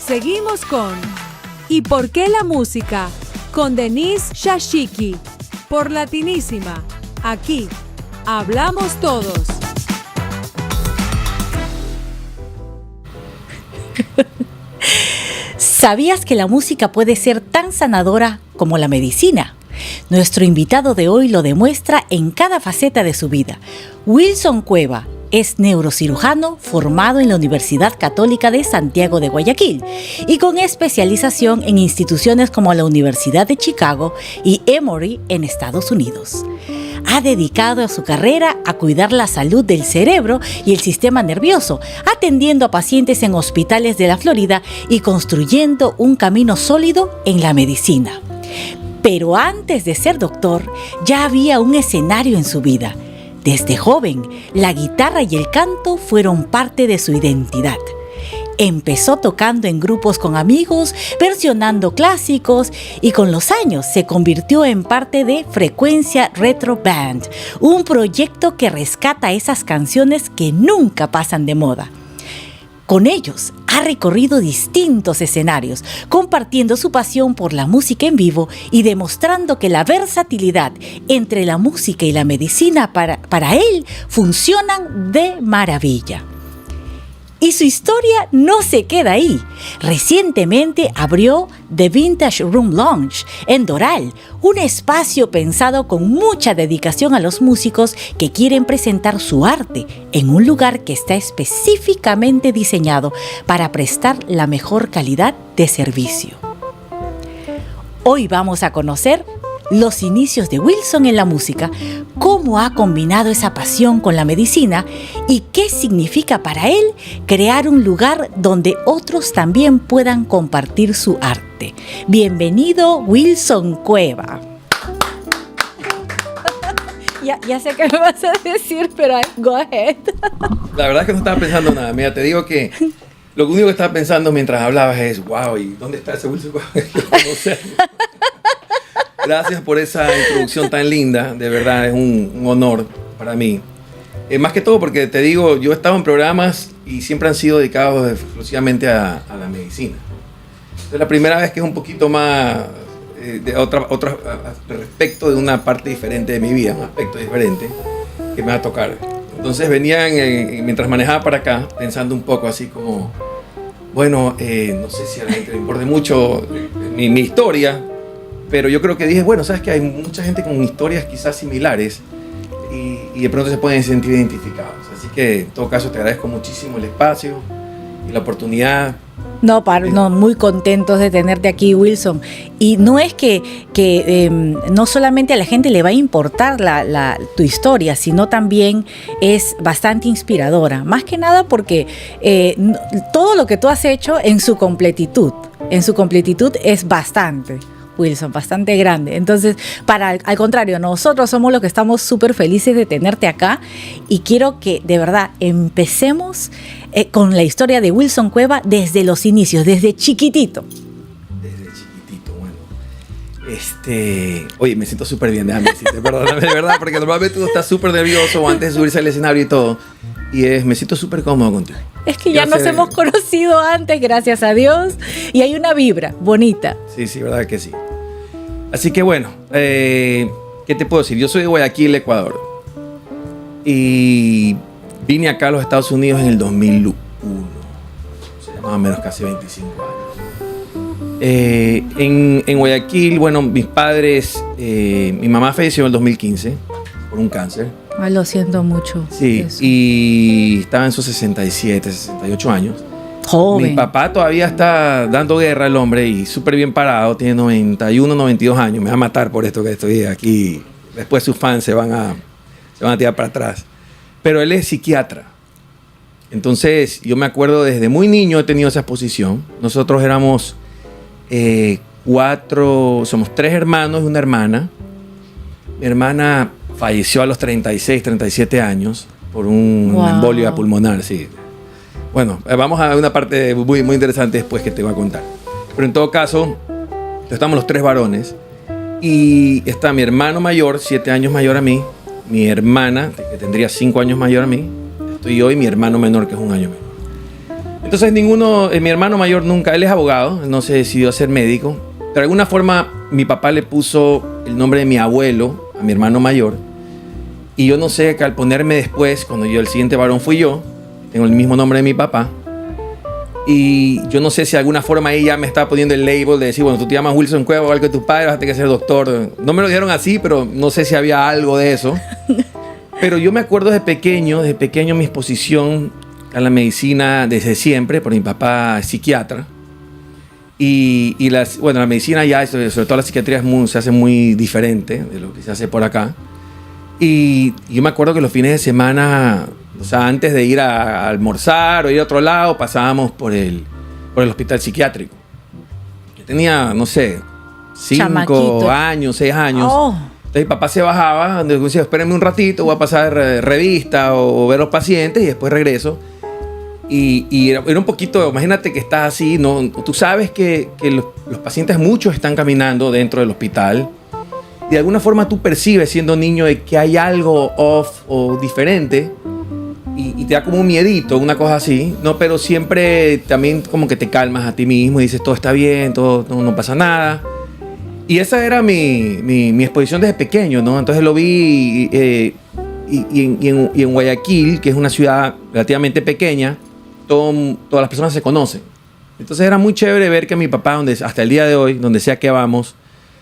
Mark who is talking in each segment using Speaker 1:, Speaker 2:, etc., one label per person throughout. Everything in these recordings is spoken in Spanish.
Speaker 1: Seguimos con ¿Y por qué la música? Con Denise Shashiki por Latinísima. Aquí hablamos todos.
Speaker 2: ¿Sabías que la música puede ser tan sanadora como la medicina? Nuestro invitado de hoy lo demuestra en cada faceta de su vida. Wilson Cueva es neurocirujano formado en la Universidad Católica de Santiago de Guayaquil y con especialización en instituciones como la Universidad de Chicago y Emory en Estados Unidos. Ha dedicado su carrera a cuidar la salud del cerebro y el sistema nervioso, atendiendo a pacientes en hospitales de la Florida y construyendo un camino sólido en la medicina. Pero antes de ser doctor, ya había un escenario en su vida. Desde joven, la guitarra y el canto fueron parte de su identidad. Empezó tocando en grupos con amigos, versionando clásicos y con los años se convirtió en parte de Frecuencia Retro Band, un proyecto que rescata esas canciones que nunca pasan de moda. Con ellos ha recorrido distintos escenarios, compartiendo su pasión por la música en vivo y demostrando que la versatilidad entre la música y la medicina para él funcionan de maravilla. Y su historia no se queda ahí. Recientemente abrió The Vintage Room Lounge en Doral, un espacio pensado con mucha dedicación a los músicos que quieren presentar su arte en un lugar que está específicamente diseñado para prestar la mejor calidad de servicio. Hoy vamos a conocer los inicios de Wilson en la música, cómo ha combinado esa pasión con la medicina y qué significa para él crear un lugar donde otros también puedan compartir su arte. Bienvenido, Wilson Cueva. Ya sé qué me vas a decir, pero go ahead.
Speaker 3: La verdad es que no estaba pensando nada. Mira, te digo que lo único que estaba pensando mientras hablabas es, wow, ¿y dónde está ese Wilson Cueva? No sé. Gracias por esa introducción tan linda, de verdad es un honor para mí. Más que todo porque te digo, yo he estado en programas y siempre han sido dedicados exclusivamente a la medicina. Es la primera vez que es un poquito más de otra respecto de una parte diferente de mi vida, un aspecto diferente que me va a tocar. Entonces venía mientras manejaba para acá pensando un poco así como, bueno, no sé si a la gente le importe mucho mi historia, pero yo creo que dije, bueno, sabes que hay mucha gente con historias quizás similares y de pronto se pueden sentir identificados. Así que en todo caso te agradezco muchísimo el espacio y la oportunidad.
Speaker 2: No, muy contentos de tenerte aquí, Wilson. Y no es que no solamente a la gente le va a importar tu historia, sino también es bastante inspiradora. Más que nada porque todo lo que tú has hecho en su completitud es bastante. Wilson, bastante grande. Entonces, al contrario, nosotros somos los que estamos súper felices de tenerte acá y quiero que de verdad empecemos con la historia de Wilson Cueva desde los inicios, desde chiquitito.
Speaker 3: Desde chiquitito, bueno. Oye, me siento súper bien, déjame decirte, perdóname, de verdad, porque normalmente uno está súper nervioso antes de subirse al escenario y todo. Y me siento súper cómodo contigo.
Speaker 2: Es que ya nos hemos conocido antes, gracias a Dios, y hay una vibra bonita.
Speaker 3: Sí, verdad que sí. Así que bueno, ¿qué te puedo decir? Yo soy de Guayaquil, Ecuador. Y vine acá a los Estados Unidos en el 2001. O sea, más o menos casi 25 años. En Guayaquil, bueno, mis padres, mi mamá falleció en el 2015 por un cáncer.
Speaker 2: Ay, lo siento mucho.
Speaker 3: Sí, eso. Y estaba en sus 67, 68 años.
Speaker 2: Joven.
Speaker 3: Mi papá todavía está dando guerra al hombre y súper bien parado, tiene 91, 92 años. Me va a matar por esto que estoy aquí. Después sus fans se van a tirar para atrás. Pero él es psiquiatra. Entonces, yo me acuerdo desde muy niño he tenido esa exposición. Nosotros éramos somos 3 hermanos y una hermana. Mi hermana falleció a los 36, 37 años por un embolia pulmonar, sí. Bueno, vamos a una parte muy, muy interesante después que te voy a contar. Pero en todo caso, estamos los 3 varones y está mi hermano mayor, 7 años mayor a mí, mi hermana, que tendría 5 años mayor a mí, estoy yo y mi hermano menor, que es 1 año menor. Entonces mi hermano mayor nunca, él es abogado, no se decidió a ser médico. De alguna forma mi papá le puso el nombre de mi abuelo a mi hermano mayor. Y yo no sé, que al ponerme después, cuando el siguiente varón fui yo, tengo el mismo nombre de mi papá. Y yo no sé si de alguna forma ella me estaba poniendo el label de decir, bueno, tú te llamas Wilson Cueva, igual que tu padre, vas a tener que ser doctor. No me lo dijeron así, pero no sé si había algo de eso. Pero yo me acuerdo desde pequeño mi exposición a la medicina desde siempre, por mi papá es psiquiatra. Y la medicina ya, sobre todo la psiquiatría, se hace muy diferente de lo que se hace por acá. Y yo me acuerdo que los fines de semana, o sea, antes de ir a almorzar o ir a otro lado, pasábamos por el hospital psiquiátrico. Yo tenía, no sé, 5 años, 6 años.
Speaker 2: Oh.
Speaker 3: Entonces mi papá se bajaba, decía, espérenme un ratito, voy a pasar revista o ver los pacientes y después regreso. Y era un poquito, imagínate que estás así, ¿no? Tú sabes que los pacientes, muchos están caminando dentro del hospital. Y de alguna forma tú percibes, siendo niño, de que hay algo off o diferente y te da como un miedito, una cosa así, ¿no? Pero siempre también como que te calmas a ti mismo y dices, todo está bien, todo, no pasa nada. Y esa era mi exposición desde pequeño, ¿no? Entonces lo vi y en Guayaquil, que es una ciudad relativamente pequeña, todas las personas se conocen. Entonces era muy chévere ver que mi papá, hasta el día de hoy, donde sea que vamos,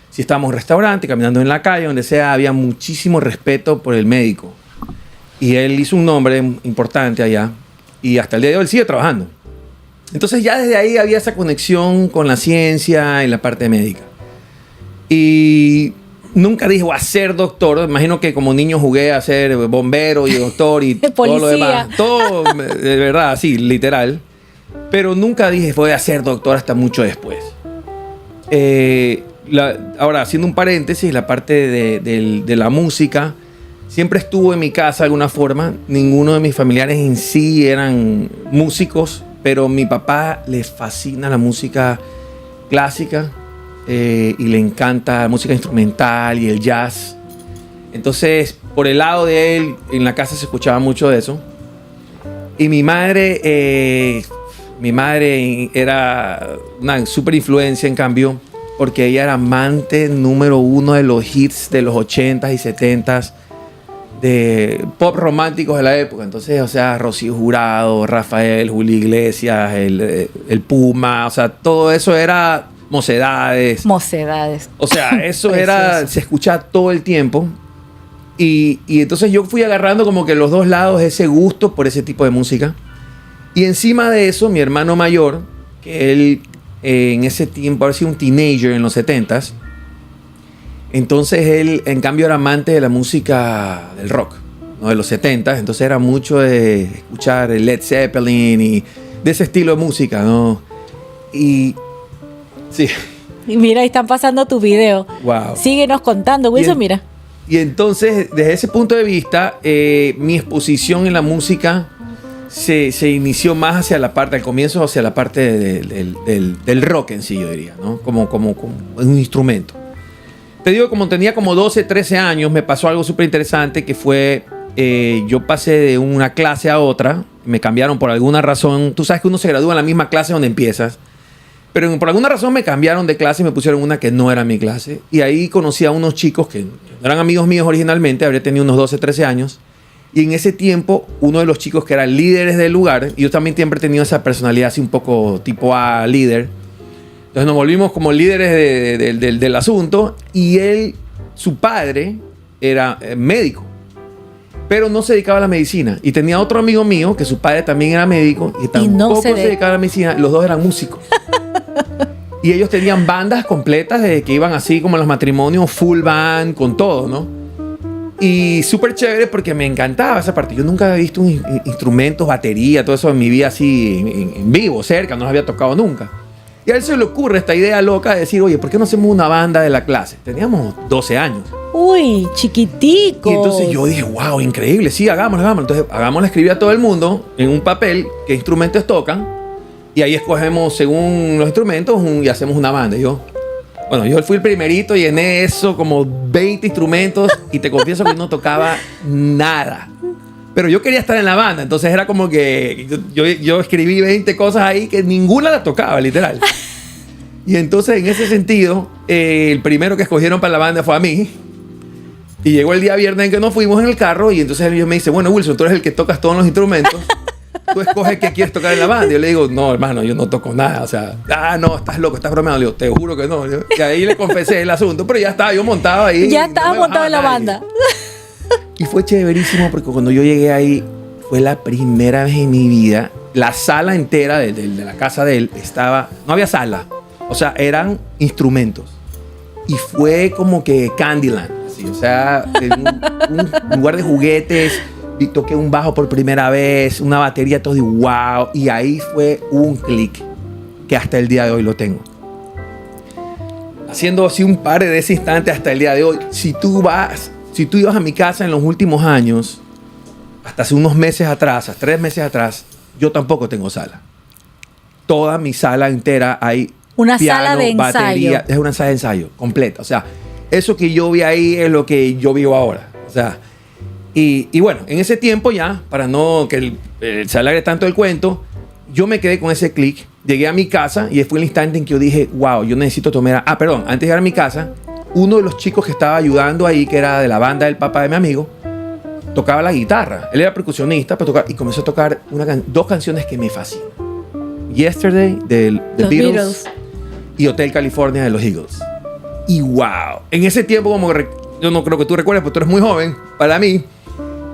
Speaker 3: si estábamos en un restaurante, caminando en la calle, donde sea, había muchísimo respeto por el médico. Y él hizo un nombre importante allá. Y hasta el día de hoy él sigue trabajando. Entonces ya desde ahí había esa conexión con la ciencia y la parte médica. Y nunca dije, voy a ser doctor. Imagino que como niño jugué a ser bombero y doctor y todo lo demás. Todo, de verdad, sí, literal. Pero nunca dije, voy a ser doctor hasta mucho después. Ahora, haciendo un paréntesis, la parte de la música siempre estuvo en mi casa de alguna forma. Ninguno de mis familiares en sí eran músicos, pero a mi papá le fascina la música clásica y le encanta la música instrumental y el jazz. Entonces, por el lado de él, en la casa se escuchaba mucho de eso. Y mi madre era una súper influencia, en cambio, porque ella era amante número 1 de los hits de los 80s y 70s de pop románticos de la época. Entonces, o sea, Rocío Jurado, Rafael, Julio Iglesias, el Puma, o sea, todo eso era Mocedades. O sea, eso era, se escuchaba todo el tiempo. Y entonces yo fui agarrando como que los dos lados ese gusto por ese tipo de música. Y encima de eso, mi hermano mayor, que él en ese tiempo había sido un teenager en los 70s. Entonces él, en cambio, era amante de la música del rock, ¿no? De los 70s. Entonces era mucho de escuchar Led Zeppelin y de ese estilo de música, ¿no? Y sí.
Speaker 2: Y mira, ahí están pasando tu video.
Speaker 3: Wow.
Speaker 2: Síguenos contando, Wilson, mira.
Speaker 3: Y entonces, desde ese punto de vista, mi exposición en la música se inició más hacia la parte, al comienzo, hacia la parte del rock en sí, yo diría, ¿no? Como un instrumento. Te digo, como tenía como 12, 13 años, me pasó algo súper interesante, que fue, yo pasé de una clase a otra, me cambiaron por alguna razón. Tú sabes que uno se gradúa en la misma clase donde empiezas, pero por alguna razón me cambiaron de clase y me pusieron una que no era mi clase. Y ahí conocí a unos chicos que no eran amigos míos originalmente, habría tenido unos 12, 13 años. Y en ese tiempo, uno de los chicos que eran líderes del lugar, y yo también siempre he tenido esa personalidad así un poco tipo A, líder. Entonces nos volvimos como líderes del asunto. Y él, su padre, era médico, pero no se dedicaba a la medicina. Y tenía otro amigo mío, que su padre también era médico, y tampoco se dedicaba a la medicina. Los dos eran músicos. Y ellos tenían bandas completas de que iban así como en los matrimonios, full band, con todo, ¿no? Y súper chévere porque me encantaba esa parte. Yo nunca había visto instrumentos, batería, todo eso en mi vida así en vivo, cerca, no los había tocado nunca. Y a él se le ocurre esta idea loca de decir, oye, ¿por qué no hacemos una banda de la clase? Teníamos 12 años.
Speaker 2: Uy, chiquiticos.
Speaker 3: Y entonces yo dije, wow, increíble, sí, hagámoslo. Entonces, hagámoslo, escribí a todo el mundo en un papel qué instrumentos tocan. Y ahí escogemos según los instrumentos y hacemos una banda. Yo fui el primerito, llené eso como 20 instrumentos y te confieso que no tocaba nada. Pero yo quería estar en la banda, entonces era como que yo escribí 20 cosas ahí que ninguna la tocaba, literal. Y entonces, en ese sentido, el primero que escogieron para la banda fue a mí. Y llegó el día viernes en que nos fuimos en el carro y entonces ellos me dicen, bueno, Wilson, tú eres el que tocas todos los instrumentos. Tú escoges qué quieres tocar en la banda. Y yo le digo, no, hermano, yo no toco nada. O sea, no, estás loco, estás bromeando. Le digo, te juro que no. Y ahí le confesé el asunto, pero ya estaba yo montado ahí.
Speaker 2: Ya estaba montado en la banda.
Speaker 3: Y fue chéverísimo porque cuando yo llegué ahí, fue la primera vez en mi vida. La sala entera de la casa de él estaba... No había sala. O sea, eran instrumentos. Y fue como que Candyland. Así, o sea, un lugar de juguetes. Y toqué un bajo por primera vez, una batería, todo y wow. Y ahí fue un clic que hasta el día de hoy lo tengo. Haciendo así un par de ese instante hasta el día de hoy. Si tú ibas a mi casa en los últimos años, hasta hace unos meses atrás, hasta 3 meses atrás, yo tampoco tengo sala. Toda mi sala entera hay
Speaker 2: una
Speaker 3: piano,
Speaker 2: sala de
Speaker 3: batería,
Speaker 2: ensayo.
Speaker 3: es una sala de ensayo completa. O sea, eso que yo vi ahí es lo que yo vivo ahora. O sea, y bueno, en ese tiempo ya, para no que se alargue tanto el cuento, yo me quedé con ese clic. Llegué a mi casa y fue el instante en que yo dije, wow, yo necesito tomar... antes de llegar a mi casa, uno de los chicos que estaba ayudando ahí, que era de la banda del papá de mi amigo, tocaba la guitarra. Él era percusionista, pero y comenzó a tocar 2 canciones que me fascinan. Yesterday, de The Beatles, y Hotel California, de los Eagles. Y wow, en ese tiempo, yo no creo que tú recuerdes, porque tú eres muy joven para mí,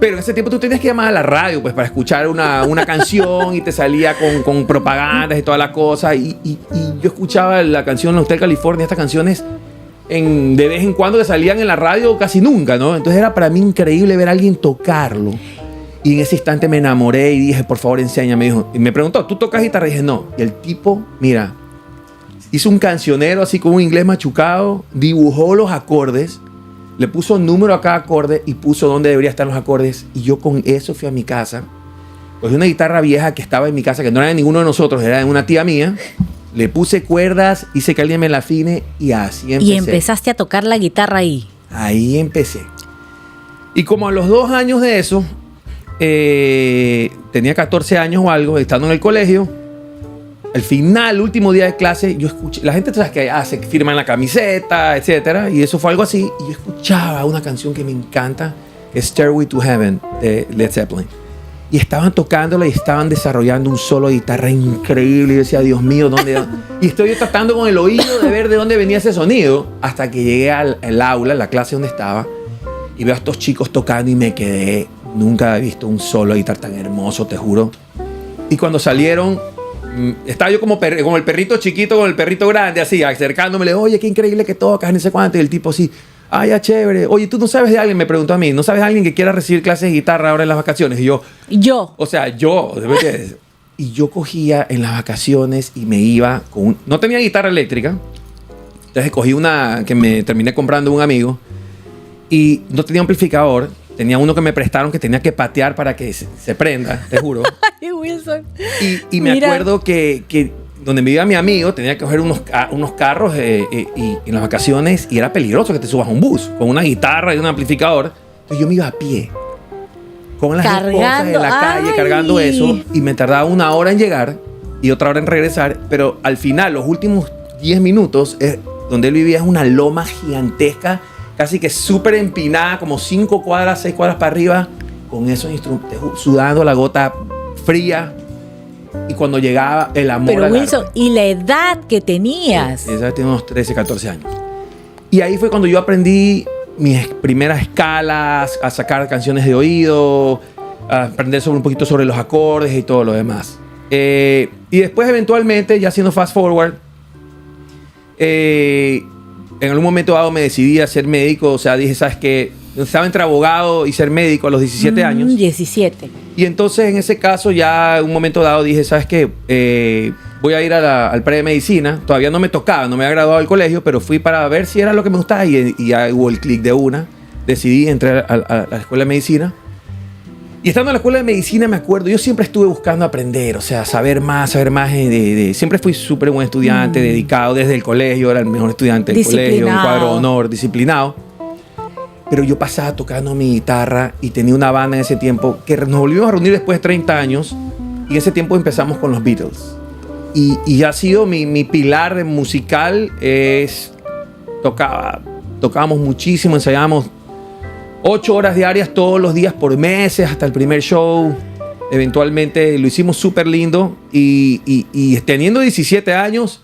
Speaker 3: pero en ese tiempo tú tenías que llamar a la radio pues, para escuchar una canción y te salía con propagandas y toda la cosa. Y yo escuchaba la canción Hotel California, estas canciones de vez en cuando que salían en la radio, casi nunca, ¿no? Entonces era para mí increíble ver a alguien tocarlo. Y en ese instante me enamoré y dije, por favor, enséñame. Dijo, y me preguntó, ¿tú tocas guitarra? Y dije, no. Y el tipo, mira, hizo un cancionero así con un inglés machucado, dibujó los acordes, le puso número a cada acorde y puso dónde deberían estar los acordes. Y yo con eso fui a mi casa. Cogí una guitarra vieja que estaba en mi casa, que no era de ninguno de nosotros, era de una tía mía. Le puse cuerdas, hice que alguien me la afine y así empecé.
Speaker 2: Y empezaste a tocar la guitarra ahí.
Speaker 3: Ahí empecé. Y como a los 2 años de eso, tenía 14 años o algo, estando en el colegio, al final, el último día de clase, yo escuché, la gente sabes que se firma en la camiseta, etcétera, y eso fue algo así, y yo escuchaba una canción que me encanta, que es Stairway to Heaven, de Led Zeppelin. Y estaban tocándola y estaban desarrollando un solo de guitarra increíble. Y yo decía, Dios mío, ¿dónde? Y estoy tratando con el oído de ver de dónde venía ese sonido, hasta que llegué al aula, la clase donde estaba, y veo a estos chicos tocando y me quedé. Nunca había visto un solo de guitarra tan hermoso, te juro. Y cuando salieron, estaba yo como el perrito chiquito con el perrito grande, así, acercándome, le digo, oye, qué increíble que tocas, no sé cuánto. Y el tipo así, ya chévere. Oye, ¿tú no sabes de alguien? Me preguntó a mí, ¿no sabes de alguien que quiera recibir clases de guitarra ahora en las vacaciones? Y yo. O sea, y yo cogía en las vacaciones y me iba con no tenía guitarra eléctrica. Entonces cogí una que me terminé comprando un amigo y no tenía amplificador. Tenía uno que me prestaron que tenía que patear para que se prenda, te juro.
Speaker 2: Ay, Wilson.
Speaker 3: Y me acuerdo que donde me iba mi amigo tenía que coger unos carros y en las vacaciones y era peligroso que te subas a un bus con una guitarra y un amplificador. Entonces yo me iba a pie con las esposas en la calle cargando eso y me tardaba 1 hora en llegar y otra hora en regresar, pero al final los últimos 10 minutos donde él vivía es una loma gigantesca, casi que súper empinada, como 5 cuadras, 6 cuadras para arriba, con esos instrumentos, sudando la gota fría. Y cuando llegaba el amor.
Speaker 2: Pero Wilson, ¿y la edad que tenías?
Speaker 3: Sí, esa tenía unos 13, 14 años. Y ahí fue cuando yo aprendí mis primeras escalas, a sacar canciones de oído, a aprender un poquito sobre los acordes y todo lo demás. Y después, eventualmente, ya haciendo fast forward, en algún momento dado me decidí a ser médico. O sea, dije, ¿sabes qué? Estaba entre abogado y ser médico a los 17 años.
Speaker 2: 17.
Speaker 3: Y entonces, en ese caso, ya en un momento dado dije, ¿sabes qué? Voy a ir al pre-medicina. Todavía no me tocaba, no me había graduado del colegio, pero fui para ver si era lo que me gustaba y ya hubo el clic de una. Decidí entrar a la escuela de medicina. Y estando en la escuela de medicina, me acuerdo, yo siempre estuve buscando aprender, o sea, saber más. Siempre fui súper buen estudiante, dedicado desde el colegio, era el mejor estudiante del colegio, un cuadro de honor, disciplinado. pero yo pasaba tocando mi guitarra y tenía una banda en ese tiempo que nos volvimos a reunir después de 30 años y en ese tiempo empezamos con los Beatles. Y ha sido mi pilar musical, tocábamos muchísimo, ensayábamos 8 horas diarias todos los días por meses hasta el primer show. Eventualmente lo hicimos súper lindo y teniendo 17 años,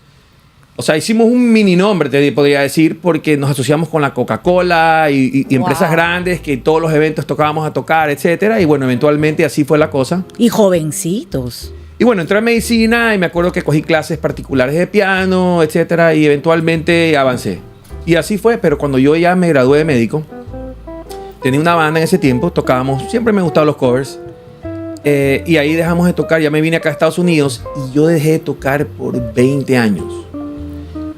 Speaker 3: o sea, hicimos un mini nombre, te podría decir, porque nos asociamos con la Coca-Cola y empresas grandes que todos los eventos tocábamos a tocar, etcétera. Y bueno, eventualmente así fue la cosa.
Speaker 2: Y jovencitos.
Speaker 3: Y bueno, entré a medicina y me acuerdo que cogí clases particulares de piano, etcétera, y eventualmente avancé. Y así fue, pero cuando yo ya me gradué de médico, tenía una banda en ese tiempo, tocábamos, siempre me gustaban los covers. Y ahí dejamos de tocar, ya me vine acá a Estados Unidos y yo dejé de tocar por 20 años.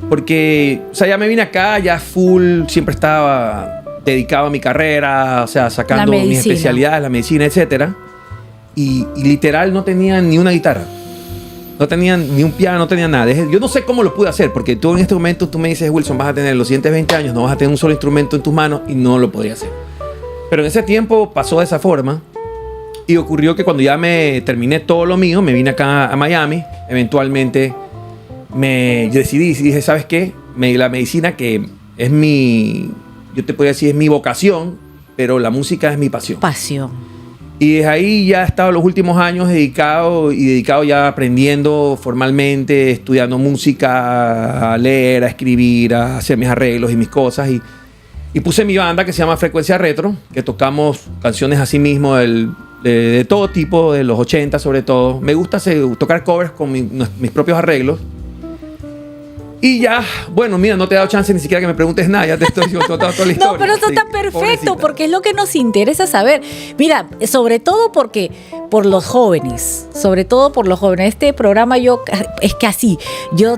Speaker 3: Porque, o sea, ya me vine acá, ya full, siempre estaba dedicado a mi carrera, o sea, sacando mis especialidades, la medicina, etcétera. Y literal no tenía ni una guitarra, no tenía ni un piano, no tenía nada. Yo no sé cómo lo pude hacer, porque tú en este momento tú me dices, Wilson, vas a tener los siguientes 20 años, no vas a tener un solo instrumento en tus manos y no lo podía hacer. Pero en ese tiempo pasó de esa forma y ocurrió que cuando ya me terminé todo lo mío, me vine acá a Miami, eventualmente yo decidí y dije, ¿sabes qué? La medicina que es yo te podría decir es mi vocación, pero la música es mi pasión. Y desde ahí ya he estado los últimos años dedicado ya aprendiendo formalmente, estudiando música, a leer, a escribir, a hacer mis arreglos y mis cosas. Y puse mi banda que se llama Frecuencia Retro, que tocamos canciones así mismo de todo tipo, de los 80 sobre todo. Me gusta tocar covers con mis propios arreglos. Y ya, bueno, mira, no te he dado chance ni siquiera que me preguntes nada, ya te estoy contando toda la historia.
Speaker 2: No, pero eso está perfecto, pobrecita, porque es lo que nos interesa saber. Mira, sobre todo por los jóvenes, este programa es que así, yo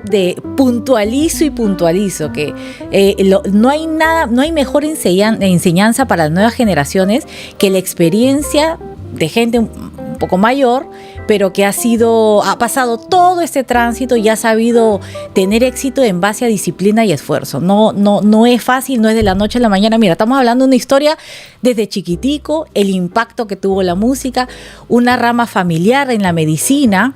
Speaker 2: puntualizo que no hay mejor enseñanza para las nuevas generaciones que la experiencia de gente un poco mayor, pero que ha pasado todo este tránsito y ha sabido tener éxito en base a disciplina y esfuerzo. No es fácil, no es de la noche a la mañana. Mira, estamos hablando de una historia desde chiquitico, el impacto que tuvo la música, una rama familiar en la medicina,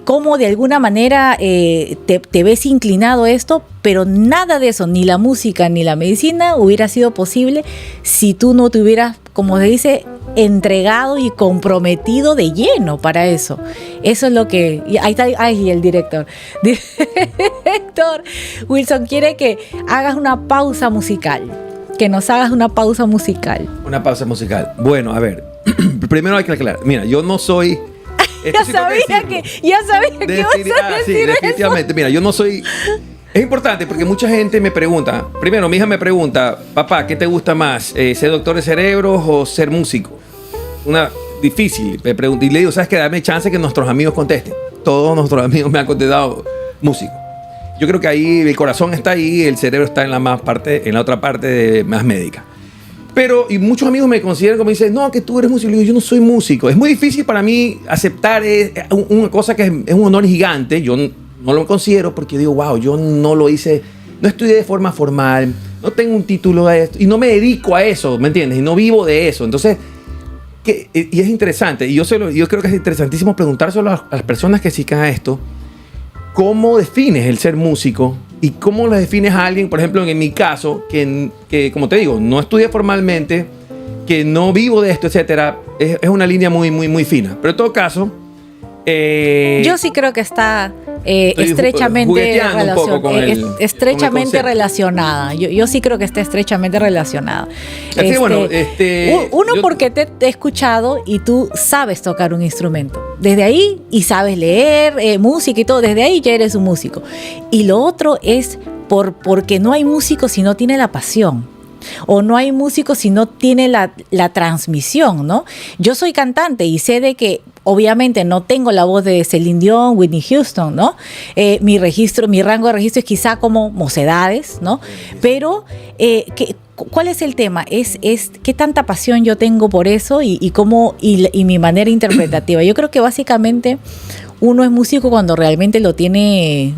Speaker 2: cómo de alguna manera te ves inclinado a esto, pero nada de eso, ni la música ni la medicina hubiera sido posible si tú no te hubieras, como se dice, entregado y comprometido de lleno para eso. Eso es lo que... Ahí está el director. Director, Wilson quiere que hagas una pausa musical. Que nos hagas una pausa musical.
Speaker 3: Una pausa musical. Bueno, a ver. Primero hay que aclarar. Mira, yo no soy...
Speaker 2: Ya sabía que ibas a decir eso.
Speaker 3: Definitivamente. Mira, yo no soy... Es importante porque mucha gente me pregunta, primero mi hija me pregunta, papá, ¿qué te gusta más? ¿Ser doctor de cerebros o ser músico? Difícil, me pregunto, y le digo, ¿sabes qué? Dame chance que nuestros amigos contesten. Todos nuestros amigos me han contestado músico. Yo creo que ahí el corazón está ahí, el cerebro está en la otra parte más médica. Pero, y muchos amigos me consideran como dicen, no, que tú eres músico. Y digo, yo no soy músico. Es muy difícil para mí aceptar una cosa que es un honor gigante. Yo no lo considero porque digo, wow, yo no lo hice, no estudié de forma formal, no tengo un título de esto y no me dedico a eso, ¿me entiendes? Y no vivo de eso. Entonces, y es interesante, y yo creo que es interesantísimo preguntárselo a las personas que se dedican a esto, ¿cómo defines el ser músico? ¿Y cómo lo defines a alguien, por ejemplo, en mi caso, que como te digo, no estudié formalmente, que no vivo de esto, etcétera? Es una línea muy, muy, muy fina. Pero en todo caso...
Speaker 2: yo sí creo que está estrechamente relacionada. Yo sí creo que está estrechamente relacionada. Porque te he escuchado y tú sabes tocar un instrumento. Desde ahí, y sabes leer música y todo, desde ahí ya eres un músico. Y lo otro es porque no hay músico si no tiene la pasión. O no hay músico si no tiene la transmisión, ¿no? Yo soy cantante y sé de que obviamente no tengo la voz de Celine Dion, Whitney Houston, ¿no? Mi rango de registro es quizá como Mocedades, ¿no? Pero, ¿cuál es el tema? Es qué tanta pasión yo tengo por eso y mi manera interpretativa. Yo creo que básicamente uno es músico cuando realmente lo tiene,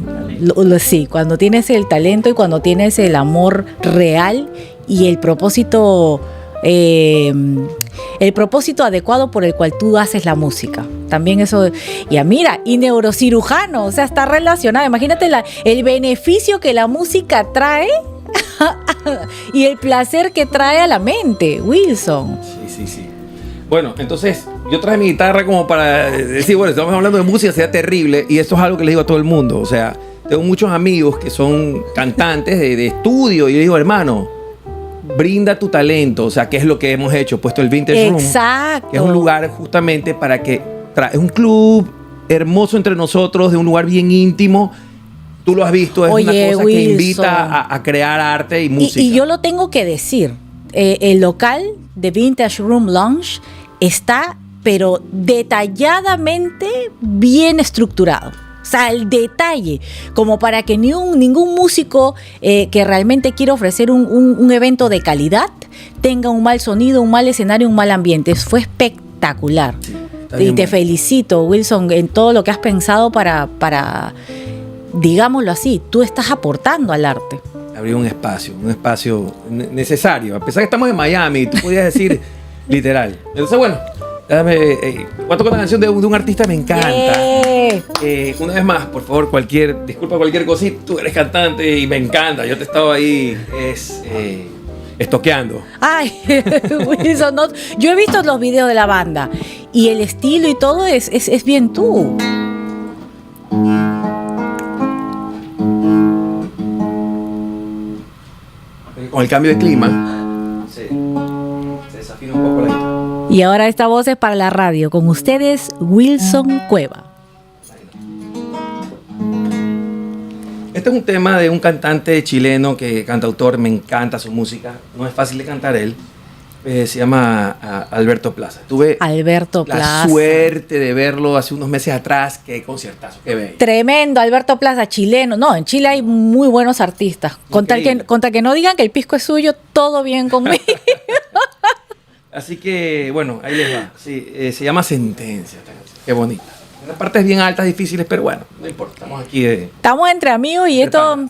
Speaker 2: sí, cuando tienes el talento y cuando tienes el amor real y el propósito adecuado por el cual tú haces la música. También eso, y mira, y neurocirujano, o sea, está relacionado. Imagínate el beneficio que la música trae y el placer que trae a la mente, Wilson.
Speaker 3: Sí. Bueno, entonces yo traje mi guitarra como para decir, bueno, estamos hablando de música, sería terrible, y esto es algo que le digo a todo el mundo. O sea, tengo muchos amigos que son cantantes de estudio, y yo digo, hermano, brinda tu talento. O sea, ¿qué es lo que hemos hecho? Puesto el Vintage Room.
Speaker 2: Exacto.
Speaker 3: Que es un lugar justamente para que es un club hermoso entre nosotros, de un lugar bien íntimo. Tú lo has visto, es una cosa
Speaker 2: Wilson,
Speaker 3: que invita a crear arte y música.
Speaker 2: Y yo lo tengo que decir, el local de Vintage Room Lounge está, pero detalladamente bien estructurado. O sea, el detalle, como para que ningún músico que realmente quiera ofrecer un evento de calidad tenga un mal sonido, un mal escenario, un mal ambiente. Fue espectacular.
Speaker 3: Sí,
Speaker 2: y te felicito, Wilson, en todo lo que has pensado para, digámoslo así, tú estás aportando al arte.
Speaker 3: Abrir un espacio necesario. A pesar que estamos en Miami, tú podías decir literal. Entonces, bueno, voy a tocar una canción de un artista que me encanta. Una vez más, por favor, disculpa cualquier cosita, tú eres cantante y me encanta. Yo te he estado ahí estoqueando.
Speaker 2: Ay, Wilson, yo he visto los videos de la banda y el estilo y todo es bien tú.
Speaker 3: Con el cambio de clima, se desafina un poco la guitarra.
Speaker 2: Y ahora esta voz es para la radio. Con ustedes, Wilson Cueva.
Speaker 3: Este es un tema de un cantante chileno, cantautor, me encanta su música. No es fácil de cantar él. Se llama Alberto Plaza. Tuve
Speaker 2: Alberto Plaza.
Speaker 3: La suerte de verlo hace unos meses atrás. Qué conciertazo, qué bello.
Speaker 2: Tremendo, Alberto Plaza, chileno. No, en Chile hay muy buenos artistas. Con tal que no digan que el pisco es suyo, todo bien conmigo.
Speaker 3: Así que, bueno, ahí les va. Sí, se llama Sentencia. Qué bonita. Las partes bien altas, difíciles, pero bueno, no importa. Estamos aquí
Speaker 2: Estamos entre amigos y esto...
Speaker 3: pana.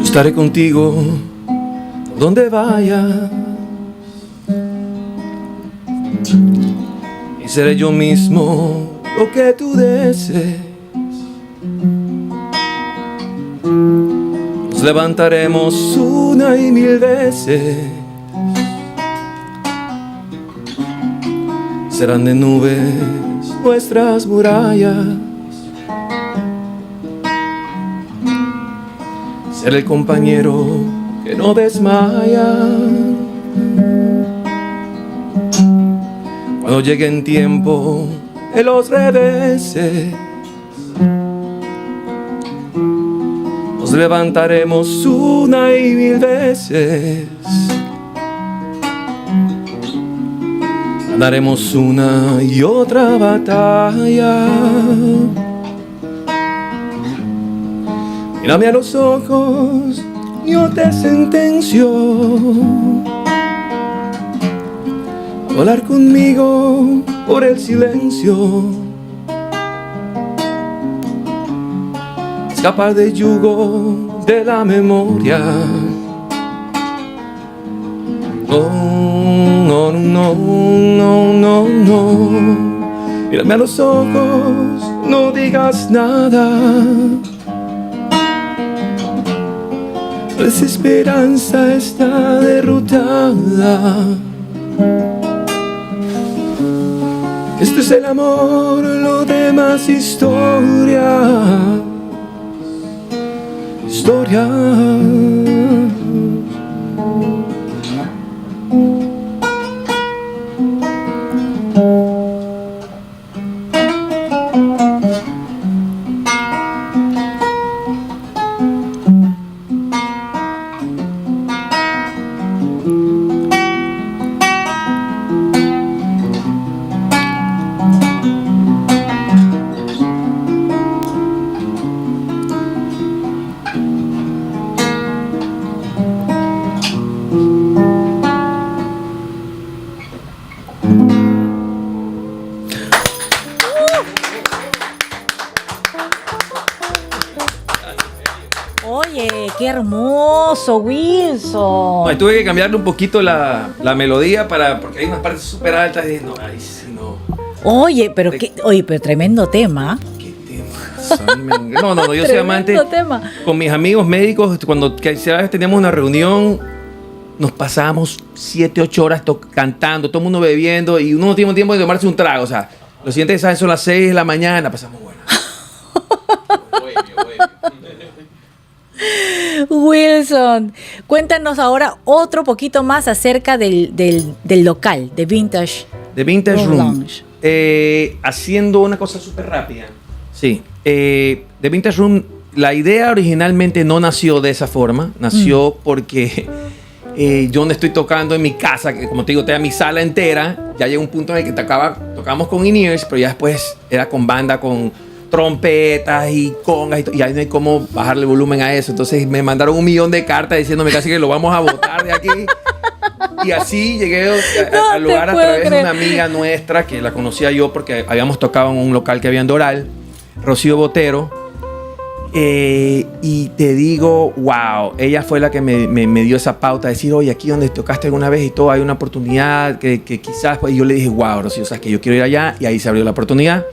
Speaker 3: Estaré contigo donde vayas y seré yo mismo lo que tú desees. Nos levantaremos una y mil veces, serán de nubes nuestras murallas. Ser el compañero que no desmaya cuando llegue en tiempo de los reveses. Nos levantaremos una y mil veces, ganaremos una y otra batalla. Mírame a los ojos, yo te sentencio. Volar conmigo por el silencio, escapar del yugo de la memoria. No, no, no, no, no, no. Mírame a los ojos, no digas nada. La desesperanza está derrotada. Este es el amor, lo demás historia. Historia.
Speaker 2: Oye, qué hermoso, Wilson.
Speaker 3: No, tuve que cambiarle un poquito la melodía porque hay unas partes súper altas y no, ahí sí no.
Speaker 2: Oye, pero tremendo tema.
Speaker 3: ¿Qué tema? No, yo soy amante.
Speaker 2: Tremendo tema.
Speaker 3: Con mis amigos médicos, cuando ¿sabes? Teníamos una reunión, nos pasábamos 7, 8 horas cantando, todo el mundo bebiendo y uno no tiene tiempo de tomarse un trago. O sea, los siguientes ¿sabes? Son las 6 de la mañana, pasamos bueno.
Speaker 2: Wilson, cuéntanos ahora otro poquito más acerca del local, de Vintage.
Speaker 3: The Vintage Room.
Speaker 2: Lounge.
Speaker 3: Haciendo una cosa súper rápida. Sí. The Vintage Room, la idea originalmente no nació de esa forma. Nació porque yo no estoy tocando en mi casa, que como te digo, tenía mi sala entera. Ya llegó un punto en el que tocamos con in-ears, pero ya después era con banda, con trompetas y congas y ahí no hay cómo bajarle volumen a eso. Entonces me mandaron 1,000,000 de cartas diciéndome casi que lo vamos a botar de aquí. Y así llegué al lugar a través de una amiga nuestra que la conocía yo porque habíamos tocado en un local que había en Doral, Rocío Botero. Y te digo, wow, ella fue la que me dio esa pauta de decir, oye, aquí donde tocaste alguna vez y todo, hay una oportunidad que quizás, pues, y yo le dije, wow, Rocío, sabes que yo quiero ir allá, y ahí se abrió la oportunidad.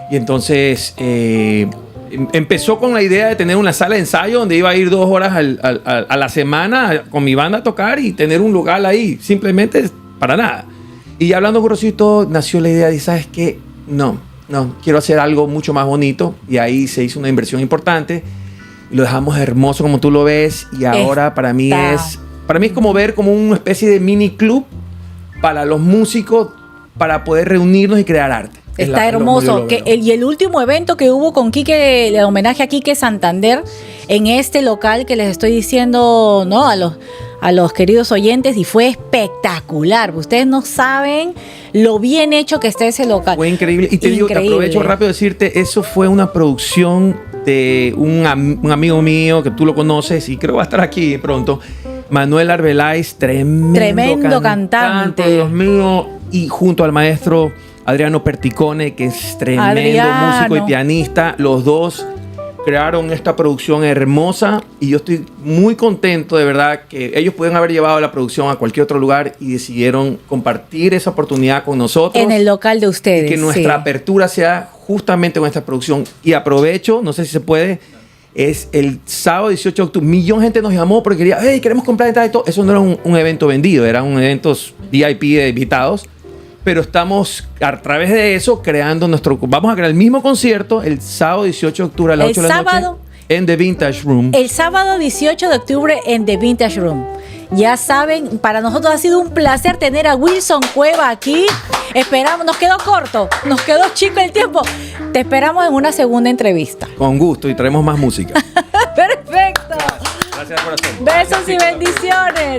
Speaker 3: Y entonces empezó con la idea de tener una sala de ensayo donde iba a ir 2 horas a la semana con mi banda a tocar y tener un lugar ahí, simplemente para nada. Y hablando con Rocío y todo, nació la idea de, ¿sabes qué? No, quiero hacer algo mucho más bonito. Y ahí se hizo una inversión importante. Y lo dejamos hermoso como tú lo ves. Y ahora para mí es como ver como una especie de mini club para los músicos para poder reunirnos y crear arte.
Speaker 2: Está hermoso. Y el último evento que hubo con Quique, el homenaje a Quique Santander, en este local que les estoy diciendo, ¿no? A los queridos oyentes, y fue espectacular. Ustedes no saben lo bien hecho que está ese local.
Speaker 3: Fue increíble. Y te digo, te aprovecho rápido de decirte, eso fue una producción de un amigo mío que tú lo conoces y creo que va a estar aquí pronto. Manuel Arbeláez, tremendo cantante. Dios mío. Y junto al maestro Adriano Perticone, que es tremendo músico y pianista. Los dos crearon esta producción hermosa y yo estoy muy contento, de verdad, que ellos pudieron haber llevado la producción a cualquier otro lugar y decidieron compartir esa oportunidad con nosotros.
Speaker 2: En el local de ustedes.
Speaker 3: Y que nuestra apertura sea justamente con esta producción. Y aprovecho, no sé si se puede, es el sábado 18 de octubre. 1,000,000 de gente nos llamó porque quería, hey, queremos comprar entradas y todo. Eso no era un evento vendido, era un evento VIP de invitados. Pero estamos a través de eso creando vamos a crear el mismo concierto el sábado 18 de octubre a las 8 de la noche en The Vintage Room.
Speaker 2: El sábado 18 de octubre en The Vintage Room. Ya saben, para nosotros ha sido un placer tener a Wilson Cueva aquí. Esperamos, nos quedó corto, nos quedó chico el tiempo. Te esperamos en una segunda entrevista.
Speaker 3: Con gusto, y traemos más música.
Speaker 2: Perfecto.
Speaker 3: Gracias, corazón.
Speaker 2: Besos y bendiciones.